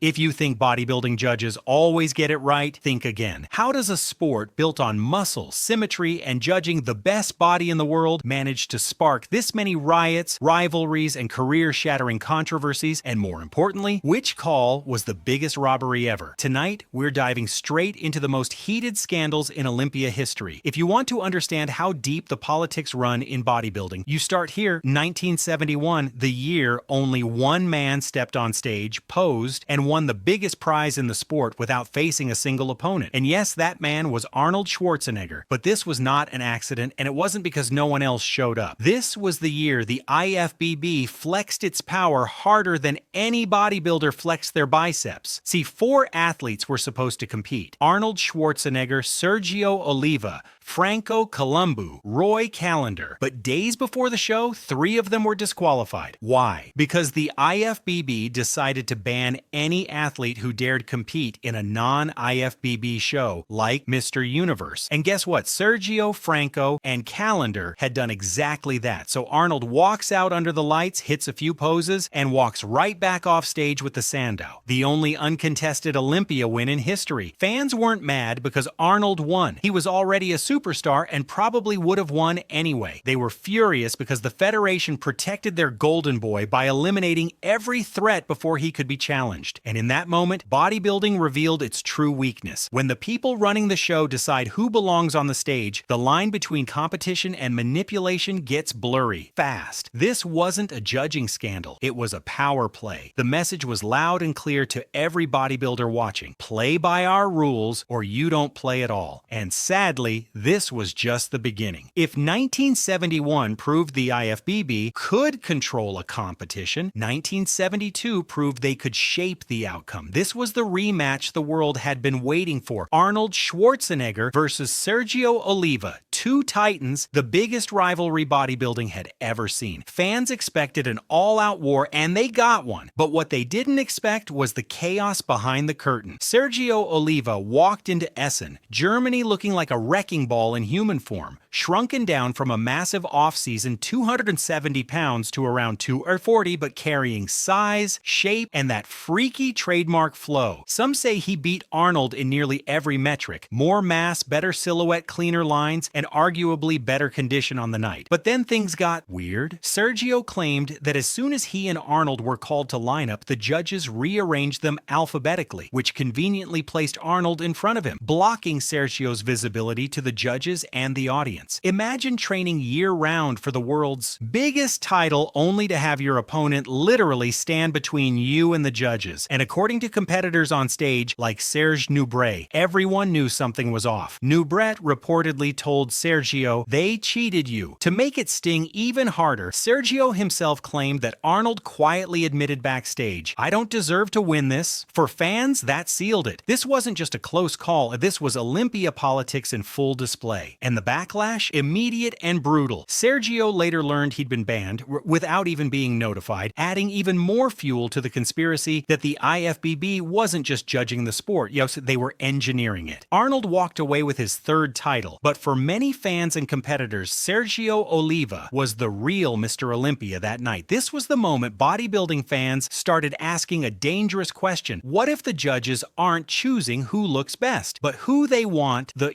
If you think bodybuilding judges always get it right, think again. How does a sport built on muscle, symmetry, and judging the best body in the world manage to spark this many riots, rivalries, and career-shattering controversies? And more importantly, which call was the biggest robbery ever? Tonight, we're diving straight into the most heated scandals in Olympia history. If you want to understand how deep the politics run in bodybuilding, you start here, 1971, the year only one man stepped on stage, posed, and won the biggest prize in the sport without facing a single opponent. And yes, that man was Arnold Schwarzenegger. But this was not an accident, and it wasn't because no one else showed up. This was the year the IFBB flexed its power harder than any bodybuilder flexed their biceps. See, 4 athletes were supposed to compete: Arnold Schwarzenegger, Sergio Oliva, Franco Columbu, Roy Callender. But days before the show, 3 of them were disqualified. Why? Because the IFBB decided to ban any athlete who dared compete in a non-IFBB show, like Mr. Universe. And guess what? Sergio, Franco, and Callender had done exactly that. So Arnold walks out under the lights, hits a few poses, and walks right back off stage with the Sandow. The only uncontested Olympia win in history. Fans weren't mad because Arnold won. He was already a superstar and probably would have won anyway. They were furious because the Federation protected their golden boy by eliminating every threat before he could be challenged. And in that moment, bodybuilding revealed its true weakness. When the people running the show decide who belongs on the stage, the line between competition and manipulation gets blurry fast. This wasn't a judging scandal. It was a power play. The message was loud and clear to every bodybuilder watching: play by our rules or you don't play at all. And sadly, this was just the beginning. If 1971 proved the IFBB could control a competition, 1972 proved they could shape the outcome. This was the rematch the world had been waiting for. Arnold Schwarzenegger versus Sergio Oliva, 2 titans, the biggest rivalry bodybuilding had ever seen. Fans expected an all-out war, and they got one. But what they didn't expect was the chaos behind the curtain. Sergio Oliva walked into Essen, Germany, looking like a wrecking ball in human form, shrunken down from a massive off-season 270 pounds to around 240, but carrying size, shape, and that freaky trademark flow. Some say he beat Arnold in nearly every metric: more mass, better silhouette, cleaner lines, and arguably better condition on the night. But then things got weird. Sergio claimed that as soon as he and Arnold were called to line up, the judges rearranged them alphabetically, which conveniently placed Arnold in front of him, blocking Sergio's visibility to the judges and the audience. Imagine training year-round for the world's biggest title only to have your opponent literally stand between you and the judges. And according to competitors on stage, like Serge Nubret, everyone knew something was off. Nubret reportedly told Sergio, "They cheated you." To make it sting even harder, Sergio himself claimed that Arnold quietly admitted backstage, "I don't deserve to win this." For fans, that sealed it. This wasn't just a close call, this was Olympia politics in full display. And the backlash? Immediate and brutal. Sergio later learned he'd been banned without even being notified, adding even more fuel to the conspiracy that the IFBB wasn't just judging the sport, yes, they were engineering it. Arnold walked away with his 3rd title, but for many fans and competitors, Sergio Oliva was the real Mr. Olympia that night. This was the moment bodybuilding fans started asking a dangerous question: what if the judges aren't choosing who looks best, but who they want the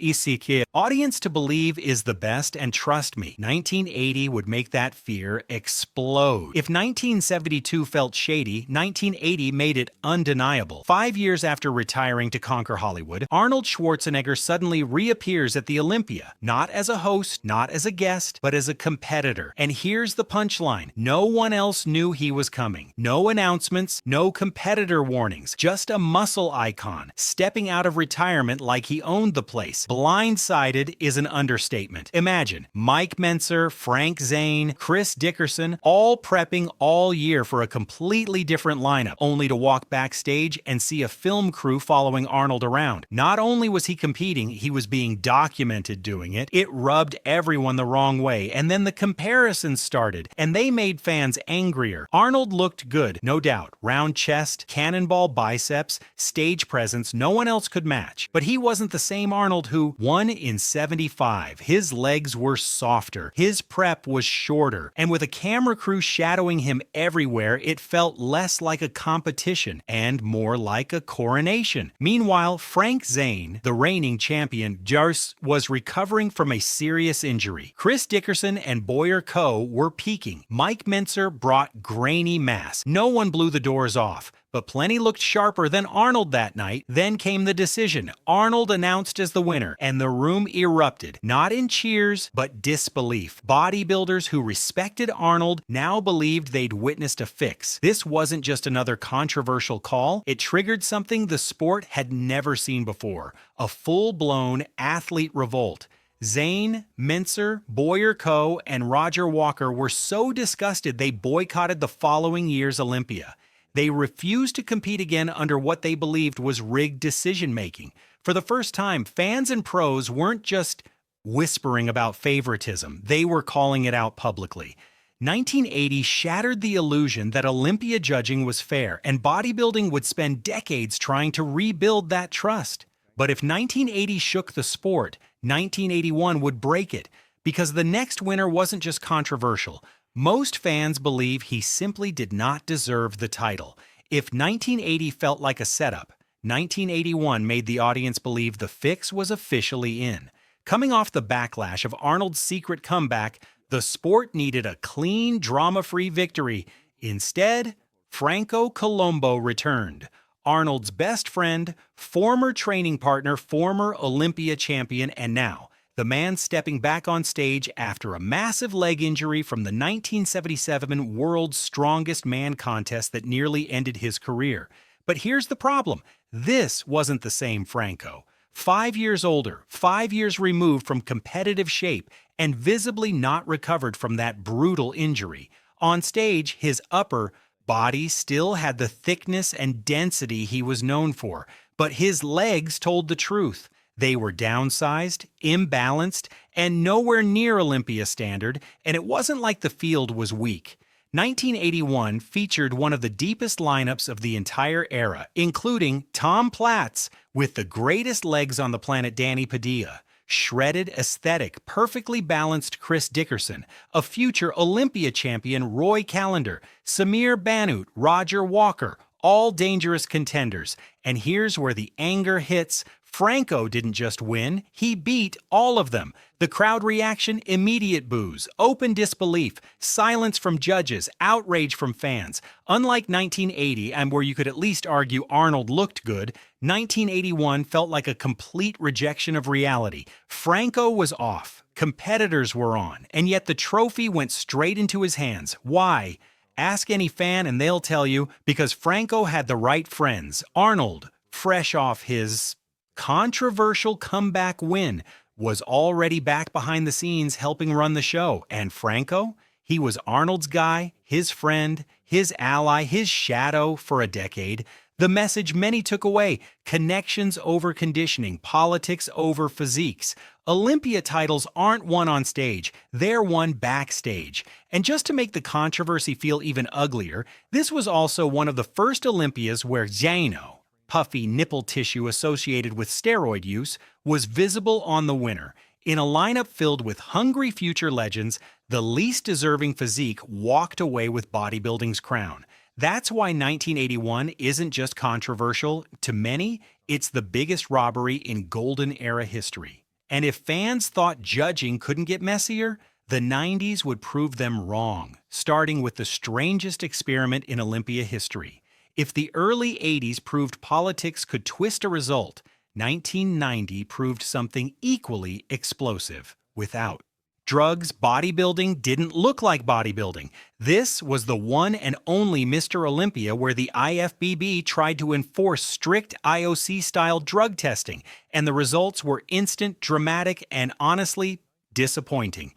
audience to believe is the best? And trust me, 1980 would make that fear explode. If 1972 felt shady, 1980 made it undeniable. 5 years after retiring to conquer Hollywood, Arnold Schwarzenegger suddenly reappears at the Olympia, not as a host, not as a guest, but as a competitor. And here's the punchline: no one else knew he was coming. No announcements, no competitor warnings, just a muscle icon, stepping out of retirement like he owned the place. Blindsided is an understatement. Imagine Mike Mentzer, Frank Zane, Chris Dickerson, all prepping all year for a completely different lineup, only to walk backstage and see a film crew following Arnold around. Not only was he competing, he was being documented doing it. It rubbed everyone the wrong way, and then the comparisons started, and they made fans angrier. Arnold looked good, no doubt. Round chest, cannonball biceps, stage presence no one else could match. But he wasn't the same Arnold who won in '75. His his legs were softer, his prep was shorter, and with a camera crew shadowing him everywhere, it felt less like a competition and more like a coronation. Meanwhile, Frank Zane, the reigning champion, was recovering from a serious injury. Chris Dickerson and Boyer Coe were peaking. Mike Mentzer brought grainy mass. No one blew the doors off, but plenty looked sharper than Arnold that night. Then came the decision. Arnold announced as the winner, and the room erupted, not in cheers, but disbelief. Bodybuilders who respected Arnold now believed they'd witnessed a fix. This wasn't just another controversial call, it triggered something the sport had never seen before, a full-blown athlete revolt. Zane, Mentzer, Boyer Coe, and Roger Walker were so disgusted they boycotted the following year's Olympia. They refused to compete again under what they believed was rigged decision-making. For the first time, fans and pros weren't just whispering about favoritism, they were calling it out publicly. 1980 shattered the illusion that Olympia judging was fair, and bodybuilding would spend decades trying to rebuild that trust. But if 1980 shook the sport, 1981 would break it, because the next winner wasn't just controversial. Most fans believe he simply did not deserve the title. If 1980 felt like a setup, 1981 made the audience believe the fix was officially in. Coming off the backlash of Arnold's secret comeback, the sport needed a clean, drama-free victory. Instead, Franco Colombo returned. Arnold's best friend, former training partner, former Olympia champion, and now the man stepping back on stage after a massive leg injury from the 1977 World's Strongest Man contest that nearly ended his career. But here's the problem. This wasn't the same Franco. 5 years older, 5 years removed from competitive shape, and visibly not recovered from that brutal injury. On stage, his upper body still had the thickness and density he was known for, but his legs told the truth. They were downsized, imbalanced, and nowhere near Olympia standard, and it wasn't like the field was weak. 1981 featured one of the deepest lineups of the entire era, including Tom Platz with the greatest legs on the planet, Danny Padilla, shredded aesthetic, perfectly balanced Chris Dickerson, a future Olympia champion Roy Callender, Samir Bannout, Roger Walker, all dangerous contenders. And here's where the anger hits. Franco didn't just win, he beat all of them. The crowd reaction, immediate boos, open disbelief, silence from judges, outrage from fans. Unlike 1980, and where you could at least argue Arnold looked good, 1981 felt like a complete rejection of reality. Franco was off, competitors were on, and yet the trophy went straight into his hands. Why? Ask any fan and they'll tell you, because Franco had the right friends. Arnold, fresh off his controversial comeback win, was already back behind the scenes helping run the show. And Franco? He was Arnold's guy, his friend, his ally, his shadow for a decade. The message many took away: connections over conditioning, politics over physiques. Olympia titles aren't won on stage, they're won backstage. And just to make the controversy feel even uglier, this was also one of the first Olympias where Zano, puffy nipple tissue associated with steroid use, was visible on the winner. In a lineup filled with hungry future legends, the least deserving physique walked away with bodybuilding's crown. That's why 1981 isn't just controversial. To many, it's the biggest robbery in golden era history. And if fans thought judging couldn't get messier, the 90s would prove them wrong, starting with the strangest experiment in Olympia history. If the early 80s proved politics could twist a result, 1990 proved something equally explosive: without drugs, bodybuilding didn't look like bodybuilding. This was the one and only Mr. Olympia where the IFBB tried to enforce strict IOC-style drug testing, and the results were instant, dramatic, and honestly disappointing.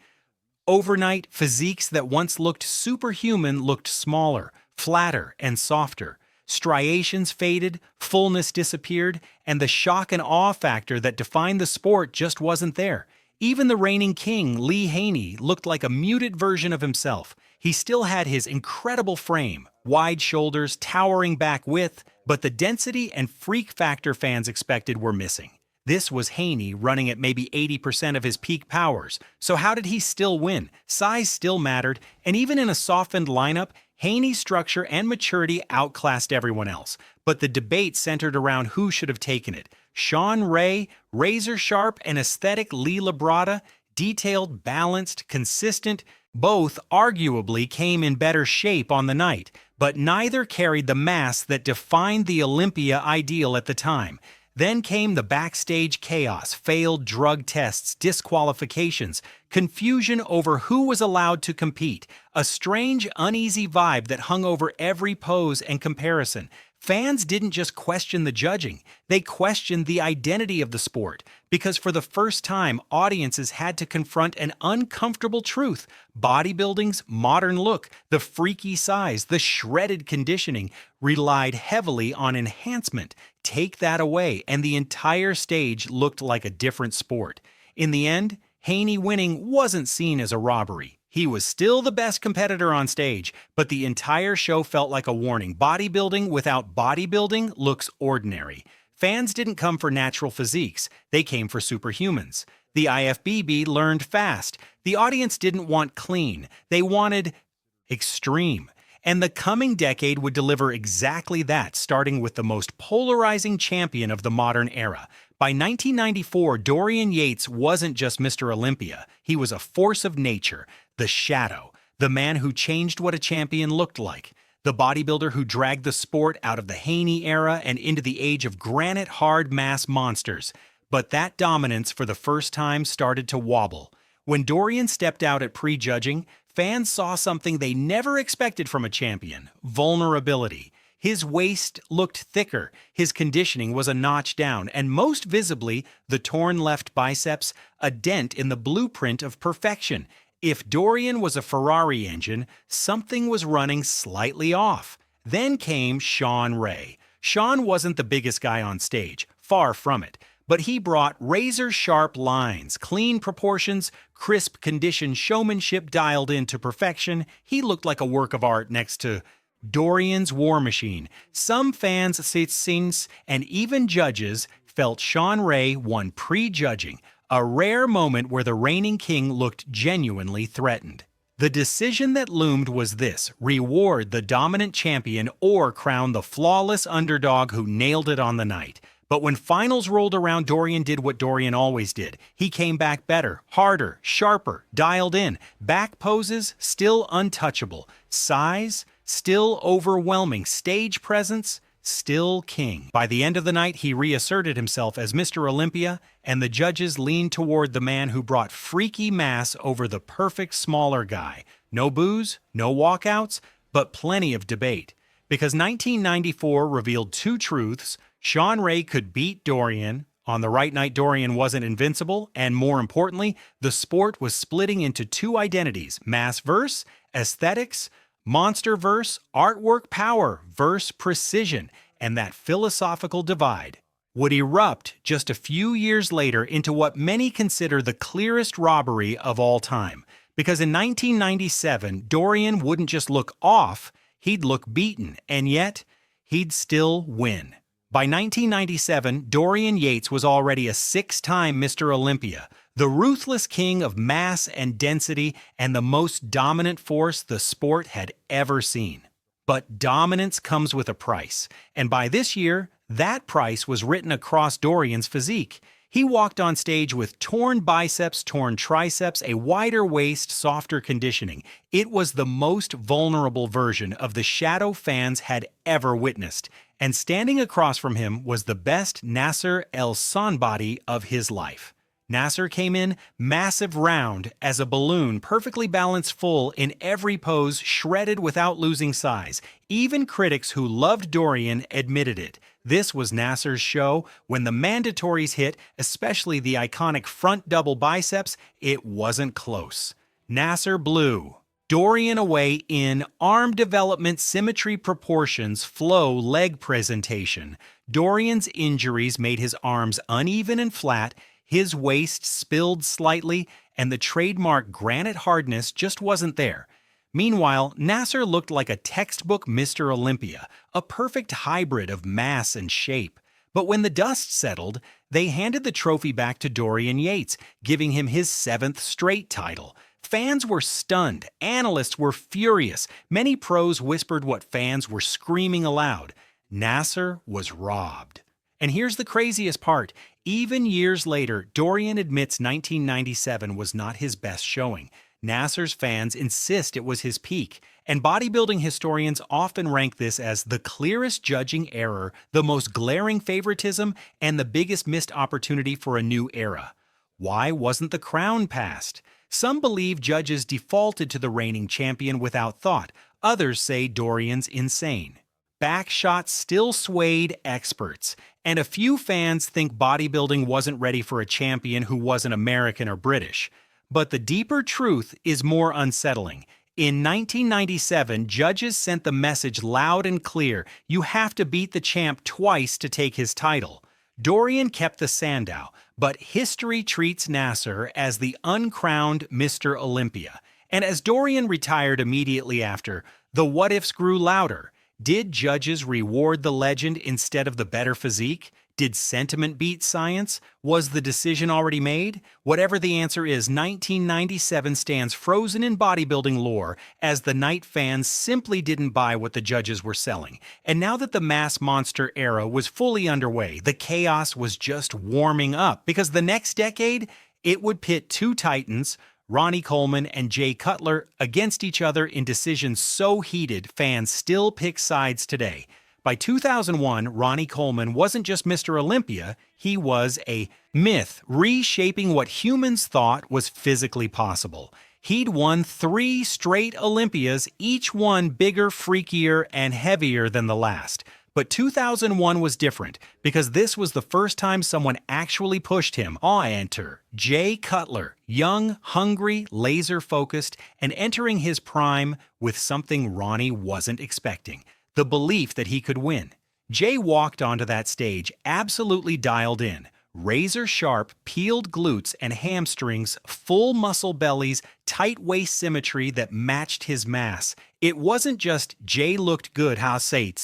Overnight, physiques that once looked superhuman looked smaller, flatter, and softer. Striations faded, fullness disappeared, and the shock and awe factor that defined the sport just wasn't there. Even the reigning king, Lee Haney, looked like a muted version of himself. He still had his incredible frame, wide shoulders, towering back width, but the density and freak factor fans expected were missing. This was Haney running at maybe 80% of his peak powers. So how did he still win? Size still mattered, and even in a softened lineup, Haney's structure and maturity outclassed everyone else. But the debate centered around who should have taken it. Shawn Ray, razor-sharp and aesthetic Lee Labrada, detailed, balanced, consistent, both arguably came in better shape on the night, but neither carried the mass that defined the Olympia ideal at the time. Then came the backstage chaos, failed drug tests, disqualifications, confusion over who was allowed to compete, a strange, uneasy vibe that hung over every pose and comparison. Fans didn't just question the judging, they questioned the identity of the sport, because for the first time, audiences had to confront an uncomfortable truth. Bodybuilding's modern look, the freaky size, the shredded conditioning, relied heavily on enhancement. Take that away, and the entire stage looked like a different sport. In the end, Haney winning wasn't seen as a robbery. He was still the best competitor on stage, but the entire show felt like a warning. Bodybuilding without bodybuilding looks ordinary. Fans didn't come for natural physiques, they came for superhumans. The IFBB learned fast. The audience didn't want clean, they wanted extreme. And the coming decade would deliver exactly that, starting with the most polarizing champion of the modern era. By 1994, Dorian Yates wasn't just Mr. Olympia. He was a force of nature, the shadow, the man who changed what a champion looked like, the bodybuilder who dragged the sport out of the Haney era and into the age of granite-hard mass monsters. But that dominance for the first time started to wobble. When Dorian stepped out at prejudging, fans saw something they never expected from a champion: vulnerability. His waist looked thicker, his conditioning was a notch down, and most visibly, the torn left biceps, a dent in the blueprint of perfection. If Dorian was a Ferrari engine, something was running slightly off. Then came Shawn Ray. Shawn wasn't the biggest guy on stage, far from it, but he brought razor-sharp lines, clean proportions, crisp conditioned showmanship dialed in to perfection. He looked like a work of art next to Dorian's war machine. Some fans, citizens, and even judges felt Shawn Ray won prejudging, a rare moment where the reigning king looked genuinely threatened. The decision that loomed was this: reward the dominant champion or crown the flawless underdog who nailed it on the night. But when finals rolled around, Dorian did what Dorian always did. He came back better, harder, sharper, dialed in. Back poses, still untouchable. Size, still overwhelming. Stage presence, still king. By the end of the night, he reasserted himself as Mr. Olympia, and the judges leaned toward the man who brought freaky mass over the perfect smaller guy. No boos, no walkouts, but plenty of debate. Because 1994 revealed two truths: Shawn Ray could beat Dorian. On the right night, Dorian wasn't invincible, and more importantly, the sport was splitting into two identities: mass verse, aesthetics, monster verse, artwork power verse precision, and that philosophical divide would erupt just a few years later into what many consider the clearest robbery of all time. Because in 1997, Dorian wouldn't just look off, he'd look beaten, and yet he'd still win. By 1997, Dorian Yates was already a six-time Mr. Olympia, the ruthless king of mass and density, and the most dominant force the sport had ever seen. But dominance comes with a price, and by this year, that price was written across Dorian's physique. He walked on stage with torn biceps, torn triceps, a wider waist, softer conditioning. It was the most vulnerable version of the shadow fans had ever witnessed. And standing across from him was the best Nasser El-Sonbaty of his life. Nasser came in massive, round as a balloon, perfectly balanced, full in every pose, shredded without losing size. Even critics who loved Dorian admitted it. This was Nasser's show. When the mandatories hit, especially the iconic front double biceps, it wasn't close. Nasser blew Dorian away in arm development, symmetry, proportions, flow, leg presentation. Dorian's injuries made his arms uneven and flat, his waist spilled slightly, and the trademark granite hardness just wasn't there. Meanwhile, Nasser looked like a textbook Mr. Olympia, a perfect hybrid of mass and shape. But when the dust settled, they handed the trophy back to Dorian Yates, giving him his 7th straight title. Fans were stunned. Analysts were furious. Many pros whispered what fans were screaming aloud. Nasser was robbed. And here's the craziest part. Even years later, Dorian admits 1997 was not his best showing. Nasser's fans insist it was his peak, and bodybuilding historians often rank this as the clearest judging error, the most glaring favoritism, and the biggest missed opportunity for a new era. Why wasn't the crown passed? Some believe judges defaulted to the reigning champion without thought. Others say Dorian's insane. Backshots still swayed experts, and a few fans think bodybuilding wasn't ready for a champion who wasn't American or British. But the deeper truth is more unsettling. In 1997, judges sent the message loud and clear: you have to beat the champ twice to take his title. Dorian kept the Sandow, but history treats Nasser as the uncrowned Mr. Olympia. And as Dorian retired immediately after, the what-ifs grew louder. Did judges reward the legend instead of the better physique? Did sentiment beat science? Was the decision already made? Whatever the answer is, 1997 stands frozen in bodybuilding lore as the night fans simply didn't buy what the judges were selling. And now that the mass monster era was fully underway, the chaos was just warming up, because the next decade, it would pit two titans, Ronnie Coleman and Jay Cutler, against each other in decisions so heated fans still pick sides today. By 2001, Ronnie Coleman wasn't just Mr. Olympia, he was a myth, reshaping what humans thought was physically possible. He'd won 3 straight Olympias, each one bigger, freakier, and heavier than the last. But 2001 was different, because this was the first time someone actually pushed him. Enter Jay Cutler, young, hungry, laser-focused, and entering his prime with something Ronnie wasn't expecting: the belief that he could win. Jay walked onto that stage absolutely dialed in. Razor-sharp, peeled glutes and hamstrings, full muscle bellies, tight waist symmetry that matched his mass. It wasn't just Jay looked good,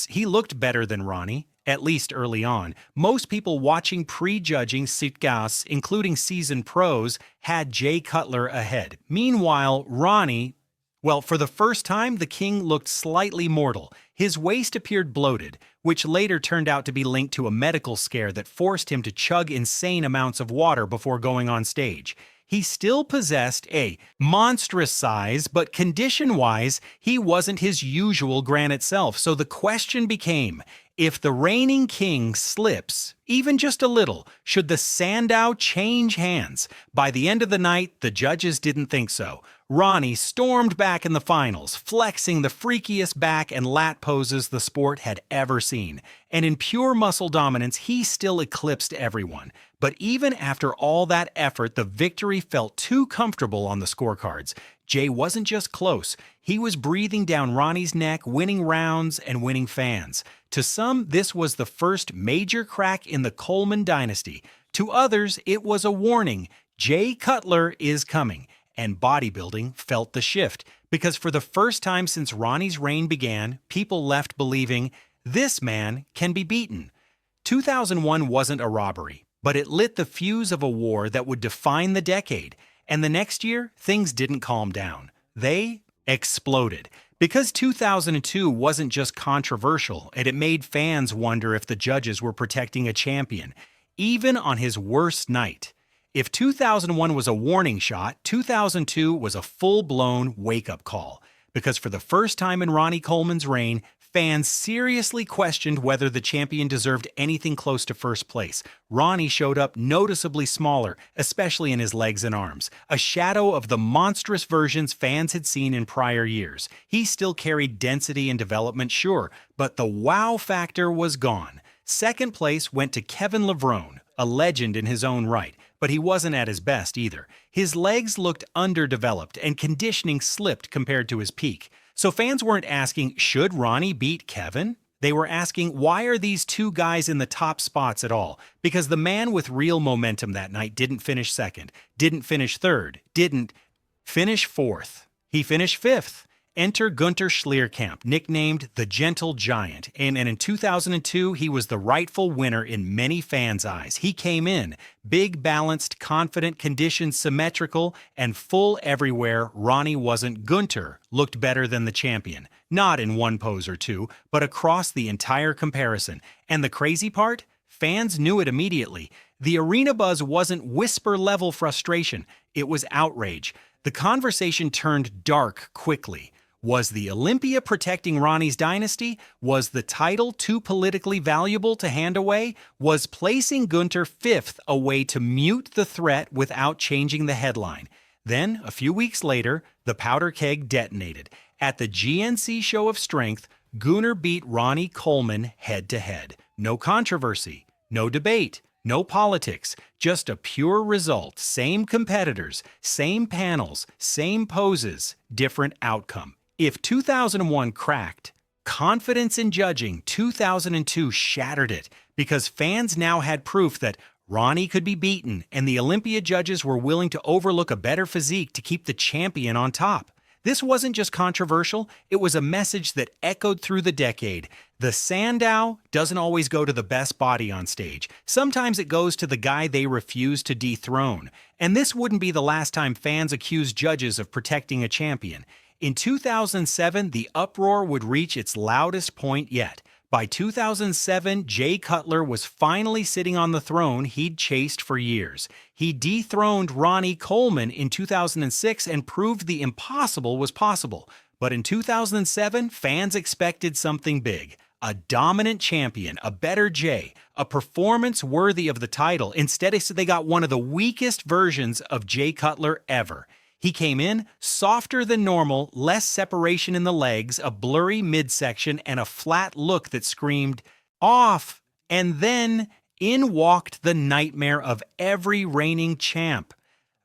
he looked better than Ronnie, at least early on. Most people watching prejudging sitcasts, including seasoned pros, had Jay Cutler ahead. Meanwhile, Ronnie, well, for the first time, the king looked slightly mortal. His waist appeared bloated, which later turned out to be linked to a medical scare that forced him to chug insane amounts of water before going on stage. He still possessed a monstrous size, but condition-wise, he wasn't his usual granite self. So the question became, if the reigning king slips, even just a little, should the Sandow change hands? By the end of the night, the judges didn't think so. Ronnie stormed back in the finals, flexing the freakiest back and lat poses the sport had ever seen. And in pure muscle dominance, he still eclipsed everyone. But even after all that effort, the victory felt too comfortable on the scorecards. Jay wasn't just close, he was breathing down Ronnie's neck, winning rounds and winning fans. To some, this was the first major crack in the Coleman dynasty. To others, it was a warning: Jay Cutler is coming. And bodybuilding felt the shift, because for the first time since Ronnie's reign began, people left believing this man can be beaten. 2001 wasn't a robbery, but it lit the fuse of a war that would define the decade. And the next year, things didn't calm down. They exploded. Because 2002 wasn't just controversial, and it made fans wonder if the judges were protecting a champion, even on his worst night. If 2001 was a warning shot, 2002 was a full-blown wake-up call. Because for the first time in Ronnie Coleman's reign, fans seriously questioned whether the champion deserved anything close to first place. Ronnie showed up noticeably smaller, especially in his legs and arms, a shadow of the monstrous versions fans had seen in prior years. He still carried density and development, sure, but the wow factor was gone. Second place went to Kevin Levrone, a legend in his own right, but he wasn't at his best either. His legs looked underdeveloped and conditioning slipped compared to his peak. So fans weren't asking, should Ronnie beat Kevin? They were asking, why are these two guys in the top spots at all? Because the man with real momentum that night didn't finish second, didn't finish third, didn't finish fourth. He finished fifth. Enter Gunther Schlierkamp, nicknamed the Gentle Giant, and in 2002 he was the rightful winner in many fans' eyes. He came in big, balanced, confident, conditioned, symmetrical, and full everywhere. Ronnie wasn't. Gunther looked better than the champion, not in one pose or two, but across the entire comparison. And the crazy part? Fans knew it immediately. The arena buzz wasn't whisper-level frustration, it was outrage. The conversation turned dark quickly. Was the Olympia protecting Ronnie's dynasty? Was the title too politically valuable to hand away? Was placing Gunther fifth a way to mute the threat without changing the headline? Then, a few weeks later, the powder keg detonated. At the GNC Show of Strength, Gunther beat Ronnie Coleman head-to-head. No controversy, no debate, no politics, just a pure result. Same competitors, same panels, same poses, different outcome. If 2001 cracked, confidence in judging 2002 shattered it, because fans now had proof that Ronnie could be beaten and the Olympia judges were willing to overlook a better physique to keep the champion on top. This wasn't just controversial, it was a message that echoed through the decade. The Sandow doesn't always go to the best body on stage. Sometimes it goes to the guy they refuse to dethrone. And this wouldn't be the last time fans accused judges of protecting a champion. In 2007, the uproar would reach its loudest point yet. By 2007, Jay Cutler was finally sitting on the throne he'd chased for years. He dethroned Ronnie Coleman in 2006 and proved the impossible was possible. But in 2007, fans expected something big. A dominant champion, a better Jay, a performance worthy of the title. Instead, they got one of the weakest versions of Jay Cutler ever. He came in softer than normal, less separation in the legs, a blurry midsection, and a flat look that screamed, "Off!" And then in walked the nightmare of every reigning champ,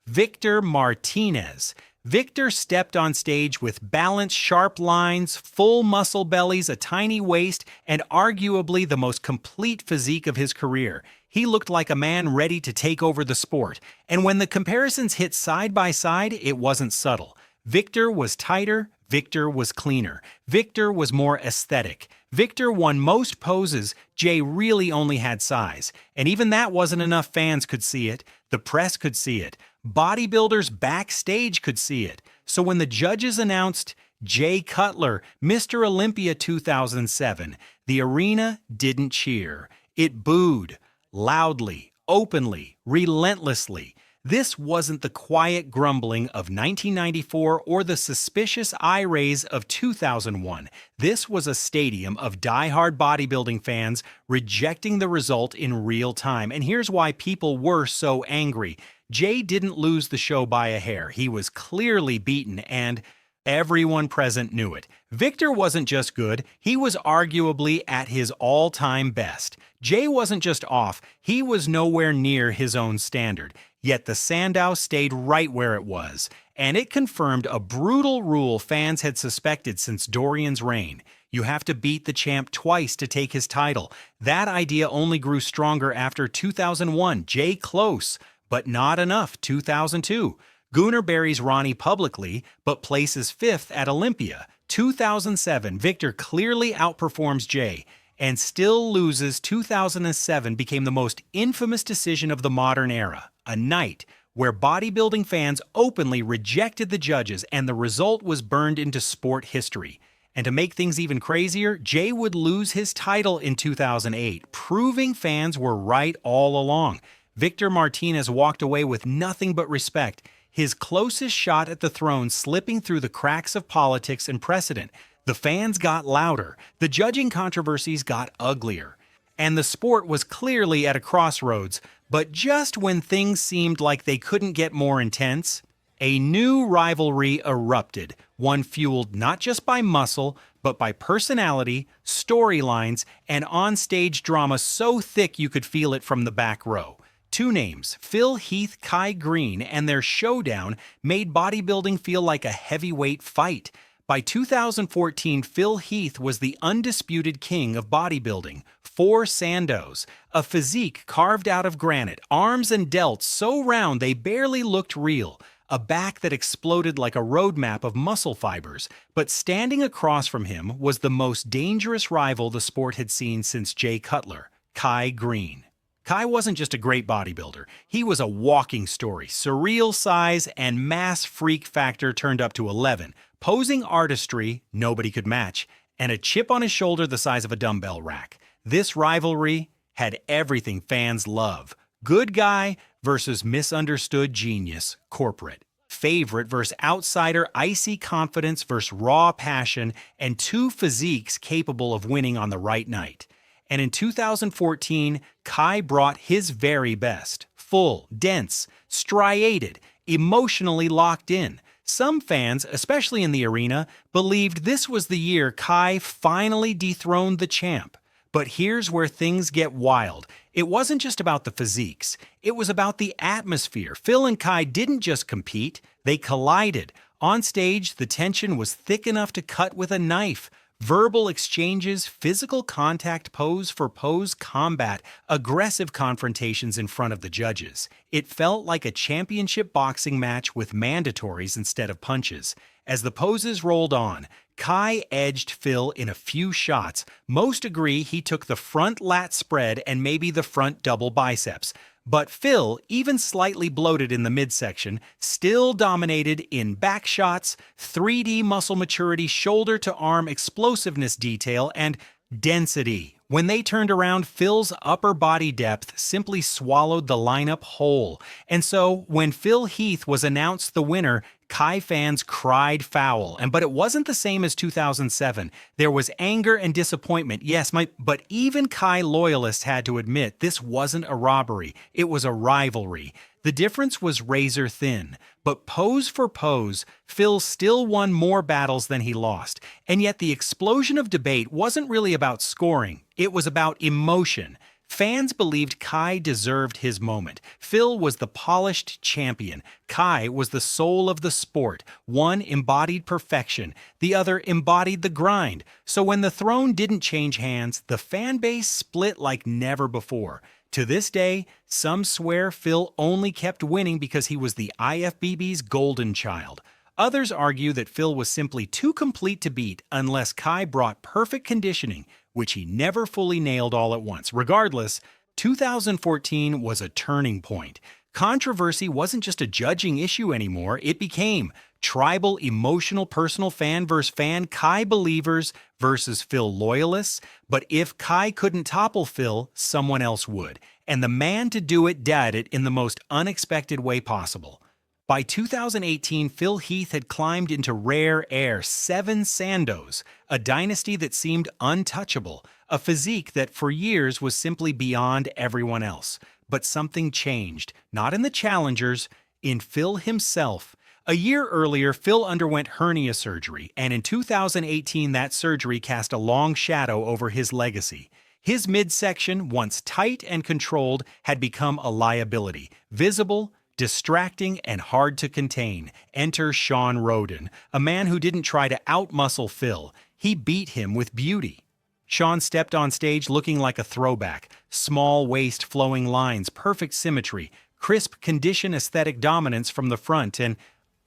Victor Martinez. Victor stepped on stage with balanced, sharp lines, full muscle bellies, a tiny waist, and arguably the most complete physique of his career. He looked like a man ready to take over the sport. And when the comparisons hit side by side, it wasn't subtle. Victor was tighter, Victor was cleaner, Victor was more aesthetic. Victor won most poses, Jay really only had size. And even that wasn't enough. Fans could see it, the press could see it, bodybuilders backstage could see it. So when the judges announced Jay Cutler, Mr. Olympia 2007, the arena didn't cheer. It booed. Loudly, openly, relentlessly. This wasn't the quiet grumbling of 1994 or the suspicious eye raise of 2001. This was a stadium of die-hard bodybuilding fans rejecting the result in real time. And here's why people were so angry. Jay didn't lose the show by a hair. He was clearly beaten, and everyone present knew it. Victor wasn't just good, he was arguably at his all-time best. Jay wasn't just off, he was nowhere near his own standard. Yet the Sandow stayed right where it was, and it confirmed a brutal rule fans had suspected since Dorian's reign. You have to beat the champ twice to take his title. That idea only grew stronger after 2001. Jay close, but not enough. 2002. Gunther buries Ronnie publicly, but places fifth at Olympia. 2007, Victor clearly outperforms Jay, and still loses. 2007 became the most infamous decision of the modern era, a night where bodybuilding fans openly rejected the judges, and the result was burned into sport history. And to make things even crazier, Jay would lose his title in 2008, proving fans were right all along. Victor Martinez walked away with nothing but respect, his closest shot at the throne slipping through the cracks of politics and precedent. The fans got louder, the judging controversies got uglier, and the sport was clearly at a crossroads. But just when things seemed like they couldn't get more intense, a new rivalry erupted, one fueled not just by muscle, but by personality, storylines, and on-stage drama so thick you could feel it from the back row. Two names, Phil Heath, Kai Greene, and their showdown made bodybuilding feel like a heavyweight fight. By 2014, Phil Heath was the undisputed king of bodybuilding. 4 Sandows, a physique carved out of granite, arms and delts so round they barely looked real, a back that exploded like a roadmap of muscle fibers, but standing across from him was the most dangerous rival the sport had seen since Jay Cutler, Kai Greene. Kai wasn't just a great bodybuilder, he was a walking story, surreal size and mass freak factor turned up to 11, posing artistry nobody could match, and a chip on his shoulder the size of a dumbbell rack. This rivalry had everything fans love. Good guy versus misunderstood genius, corporate. Favorite versus outsider, icy confidence versus raw passion, and two physiques capable of winning on the right night. And in 2014, Kai brought his very best. Full, dense, striated, emotionally locked in. Some fans, especially in the arena, believed this was the year Kai finally dethroned the champ. But here's where things get wild. It wasn't just about the physiques. It was about the atmosphere. Phil and Kai didn't just compete, they collided. On stage, the tension was thick enough to cut with a knife. Verbal exchanges, physical contact, pose for pose combat, aggressive confrontations in front of the judges. It felt like a championship boxing match with mandatories instead of punches. As the poses rolled on, Kai edged Phil in a few shots. Most agree he took the front lat spread and maybe the front double biceps. But Phil, even slightly bloated in the midsection, still dominated in back shots, 3D muscle maturity, shoulder to arm explosiveness detail, and density. When they turned around, Phil's upper body depth simply swallowed the lineup whole. And so, when Phil Heath was announced the winner, Kai fans cried foul. But it wasn't the same as 2007. There was anger and disappointment, yes, but even Kai loyalists had to admit this wasn't a robbery. It was a rivalry. The difference was razor thin. But pose for pose, Phil still won more battles than he lost. And yet the explosion of debate wasn't really about scoring. It was about emotion. Fans believed Kai deserved his moment. Phil was the polished champion. Kai was the soul of the sport. One embodied perfection. The other embodied the grind. So when the throne didn't change hands, the fan base split like never before. To this day, some swear Phil only kept winning because he was the IFBB's golden child. Others argue that Phil was simply too complete to beat unless Kai brought perfect conditioning, which he never fully nailed all at once. Regardless, 2014 was a turning point. Controversy wasn't just a judging issue anymore, it became tribal, emotional, personal, fan versus fan, Kai believers versus Phil loyalists. But if Kai couldn't topple Phil, someone else would. And the man to do it did it in the most unexpected way possible. By 2018, Phil Heath had climbed into rare air, 7 Sandows, a dynasty that seemed untouchable, a physique that for years was simply beyond everyone else. But something changed, not in the challengers, in Phil himself. A year earlier, Phil underwent hernia surgery, and in 2018 that surgery cast a long shadow over his legacy. His midsection, once tight and controlled, had become a liability, visible, distracting, and hard to contain. Enter Shawn, a man who didn't try to outmuscle Phil. He beat him with beauty. Shawn stepped on stage looking like a throwback. Small waist, flowing lines, perfect symmetry, crisp condition aesthetic dominance from the front and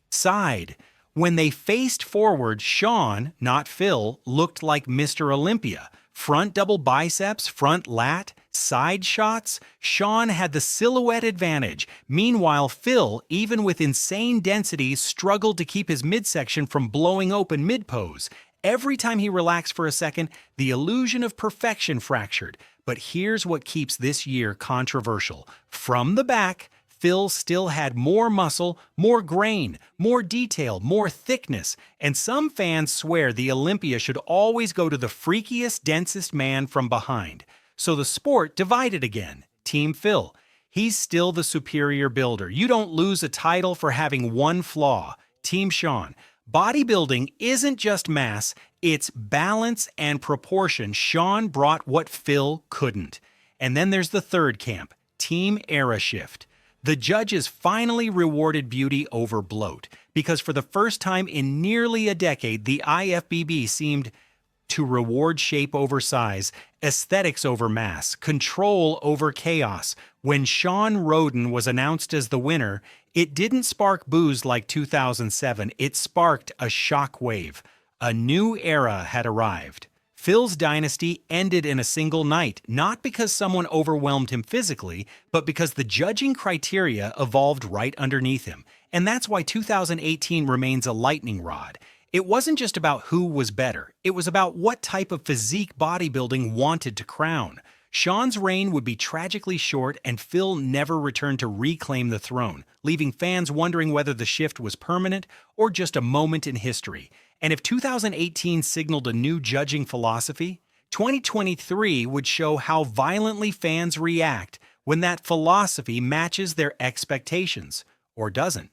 side. When they faced forward, Shawn, not Phil, looked like Mr. Olympia. Front double biceps, front lat, side shots. Shawn had the silhouette advantage. Meanwhile, Phil, even with insane densities, struggled to keep his midsection from blowing open mid-pose. Every time he relaxed for a second, the illusion of perfection fractured. But here's what keeps this year controversial. From the back, Phil still had more muscle, more grain, more detail, more thickness, and some fans swear the Olympia should always go to the freakiest, densest man from behind. So the sport divided again. Team Phil. He's still the superior builder. You don't lose a title for having one flaw. Team Shawn. Bodybuilding isn't just mass, it's balance and proportion. Shawn brought what Phil couldn't. And then there's the third camp, Team Era Shift. The judges finally rewarded beauty over bloat, because for the first time in nearly a decade, the IFBB seemed to reward shape over size, aesthetics over mass, control over chaos. When Shawn was announced as the winner, It didn't spark boos like 2007, it sparked a shockwave. A new era had arrived. Phil's dynasty ended in a single night, not because someone overwhelmed him physically, but because the judging criteria evolved right underneath him. And that's why 2018 remains a lightning rod. It wasn't just about who was better, it was about what type of physique bodybuilding wanted to crown. Shawn's reign would be tragically short, and Phil never returned to reclaim the throne, leaving fans wondering whether the shift was permanent or just a moment in history. And if 2018 signaled a new judging philosophy, 2023 would show how violently fans react when that philosophy matches their expectations, or doesn't.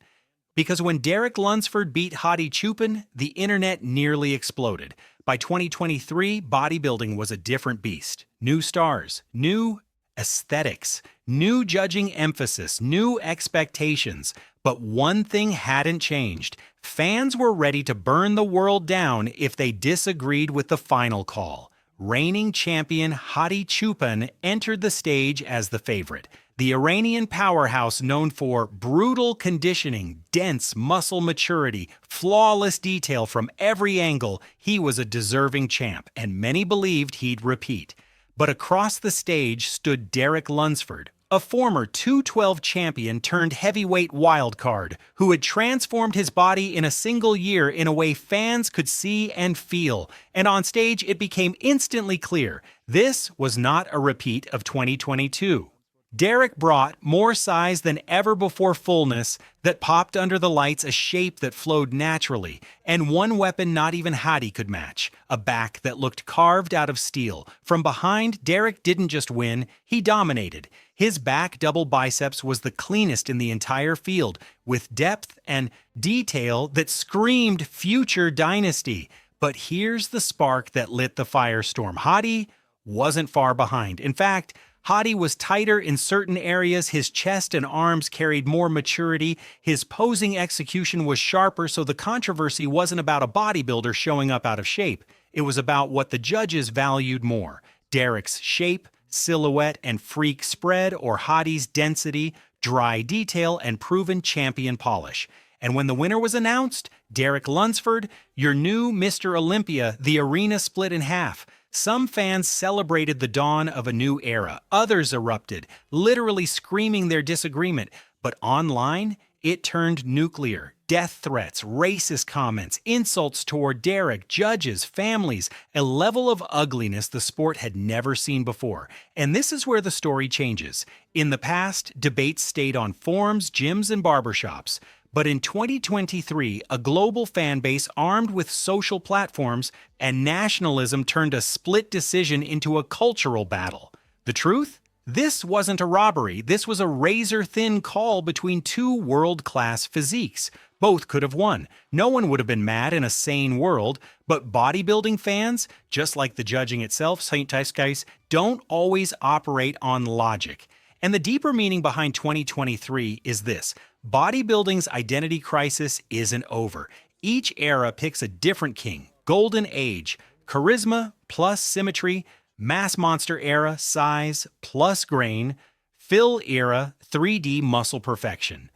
Because when Derek Lunsford beat Hadi Choopan, the internet nearly exploded. By 2023, bodybuilding was a different beast. New stars, new aesthetics, new judging emphasis, new expectations. But one thing hadn't changed. Fans were ready to burn the world down if they disagreed with the final call. Reigning champion Hadi Choopan entered the stage as the favorite. The Iranian powerhouse, known for brutal conditioning, dense muscle maturity, flawless detail from every angle, he was a deserving champ, and many believed he'd repeat. But across the stage stood Derek Lunsford, a former 212 champion turned heavyweight wildcard, who had transformed his body in a single year in a way fans could see and feel. And on stage, it became instantly clear this was not a repeat of 2022. Derek brought more size than ever before, fullness that popped under the lights, a shape that flowed naturally, and one weapon not even Hadi could match, a back that looked carved out of steel. From behind, Derek didn't just win, he dominated. His back double biceps was the cleanest in the entire field, with depth and detail that screamed future dynasty. But here's the spark that lit the firestorm. Hadi wasn't far behind. In fact, Hadi was tighter in certain areas, his chest and arms carried more maturity, his posing execution was sharper, so the controversy wasn't about a bodybuilder showing up out of shape. It was about what the judges valued more: Derek's shape, silhouette, and freak spread, or Hadi's density, dry detail, and proven champion polish. And when the winner was announced, Derek Lunsford, your new Mr. Olympia, the arena split in half. Some fans celebrated the dawn of a new era. Others erupted, literally screaming their disagreement. But online, it turned nuclear. Death threats, racist comments, insults toward Derek, judges, families, a level of ugliness the sport had never seen before. And this is where the story changes. In the past, debates stayed on forums, gyms, and barbershops. But in 2023, a global fan base armed with social platforms and nationalism turned a split decision into a cultural battle. The truth? This wasn't a robbery. This was a razor-thin call between two world-class physiques. Both could have won. No one would have been mad in a sane world, but bodybuilding fans, just like the judging itself, guys, don't always operate on logic. And the deeper meaning behind 2023 is this: bodybuilding's identity crisis isn't over. Each era picks a different king. Golden Age, charisma plus symmetry; mass monster era, size plus grain; Phil era, 3D muscle perfection.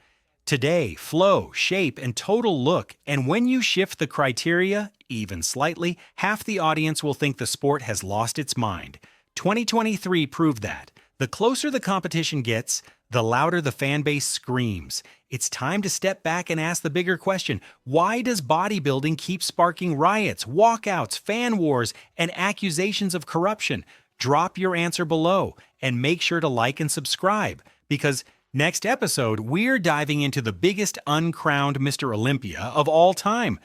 Today, flow, shape, and total look. And when you shift the criteria, even slightly, half the audience will think the sport has lost its mind. 2023 proved that. The closer the competition gets, the louder the fan base screams. It's time to step back and ask the bigger question: why does bodybuilding keep sparking riots, walkouts, fan wars, and accusations of corruption? Drop your answer below and make sure to like and subscribe, because next episode, we're diving into the biggest uncrowned Mr. Olympia of all time.